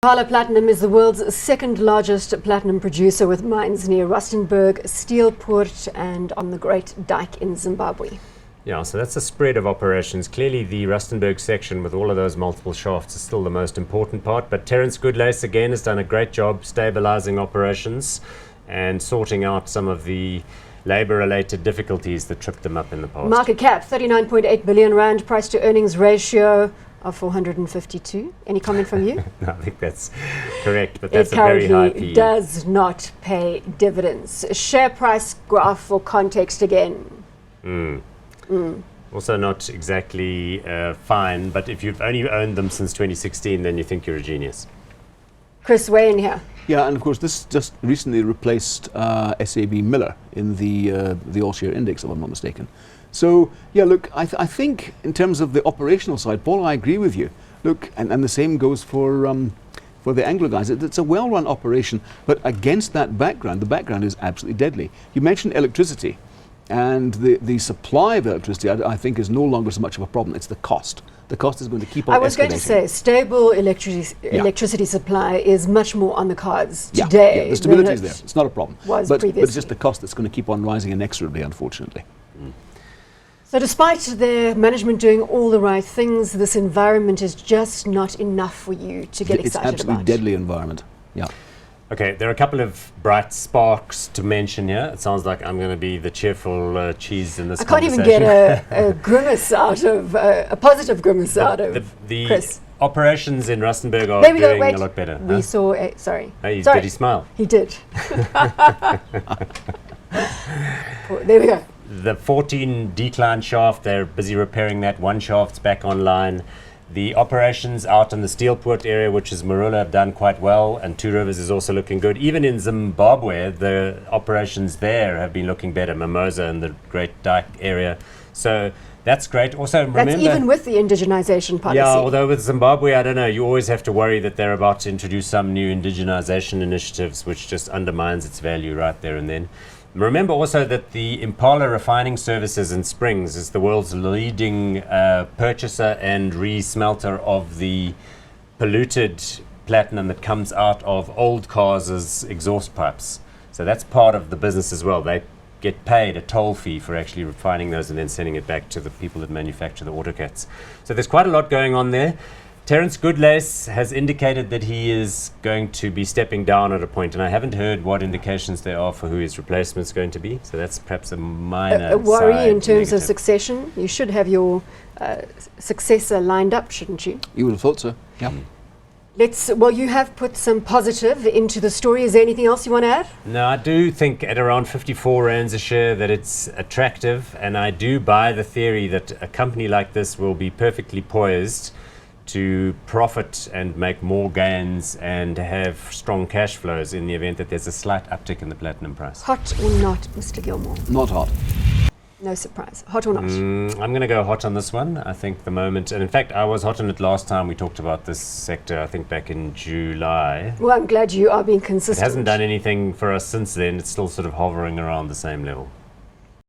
Impala Platinum is the world's second largest platinum producer, with mines near Rustenberg, Steelpoort and on the Great Dyke in Zimbabwe. Yeah, so that's a spread of operations. Clearly the Rustenberg section with all of those multiple shafts is still the most important part, but Terence Goodlace again has done a great job stabilizing operations and sorting out some of the labour-related difficulties that tripped them up in the past. Market cap, 39.8 billion rand, price to earnings ratio of 452. Any comment from you? No, I think that's correct, but that's a very high PE. It does not pay dividends. Share price graph for context again. Also not exactly fine, but if you've only owned them since 2016, then you think you're a genius. Chris, weigh in here. Yeah, and of course this just recently replaced SAB Miller in the all-share index, if I'm not mistaken. So yeah, look, I think in terms of the operational side, Paul, I agree with you. Look, and the same goes for the Anglo guys. It's a well-run operation, but against that background, the background is absolutely deadly. You mentioned electricity, and the supply of electricity, I think, is no longer so much of a problem. It's the cost. The cost is going to keep on escalating. I was going to say, stable electricity supply is much more on the cards today. Yeah, the stability is there. It's not a problem. But it's just the cost that's going to keep on rising inexorably, unfortunately. So despite their management doing all the right things, this environment is just not enough for you to get excited about. It's absolutely deadly environment. Yeah. Okay, there are a couple of bright sparks to mention here. It sounds like I'm going to be the cheerful cheese in this conversation. I can't even get a grimace out of, a positive grimace out of the Chris. Operations in Rustenberg are doing a lot better. We saw a, sorry. Did he smile? He did. There we go. The 14 decline shaft, they're busy repairing that. One shaft's back online. The operations out in the Steelpoort area, which is Marula, have done quite well, and Two Rivers is also looking good. Even in Zimbabwe, the operations there have been looking better, Mimosa and the Great Dyke area. So that's great. Also, remember, that's even with the indigenization policy. Yeah, although with Zimbabwe, I don't know, you always have to worry that they're about to introduce some new indigenization initiatives, which just undermines its value right there and then. Remember also that the Impala Refining Services in Springs is the world's leading purchaser and re-smelter of the polluted platinum that comes out of old cars as exhaust pipes. So that's part of the business as well. They get paid a toll fee for actually refining those and then sending it back to the people that manufacture the autocats. So there's quite a lot going on there. Terence Goodlace has indicated that he is going to be stepping down at a point, and I haven't heard what indications there are for who his replacement is going to be. So that's perhaps a minor a worry in terms negative. of succession. You should have your successor lined up, shouldn't you? You would have thought so. Yeah. Well, you have put some positive into the story. Is there anything else you want to add? No, I do think at around 54 rands a share that it's attractive, and I do buy the theory that a company like this will be perfectly poised to profit and make more gains and have strong cash flows in the event that there's a slight uptick in the platinum price. Hot or not, Mr. Gilmour? Not hot. No surprise. Hot or not? I'm going to go hot on this one. I think the moment, and in fact, I was hot on it last time we talked about this sector, I think back in July. Well, I'm glad you are being consistent. It hasn't done anything for us since then. It's still sort of hovering around the same level.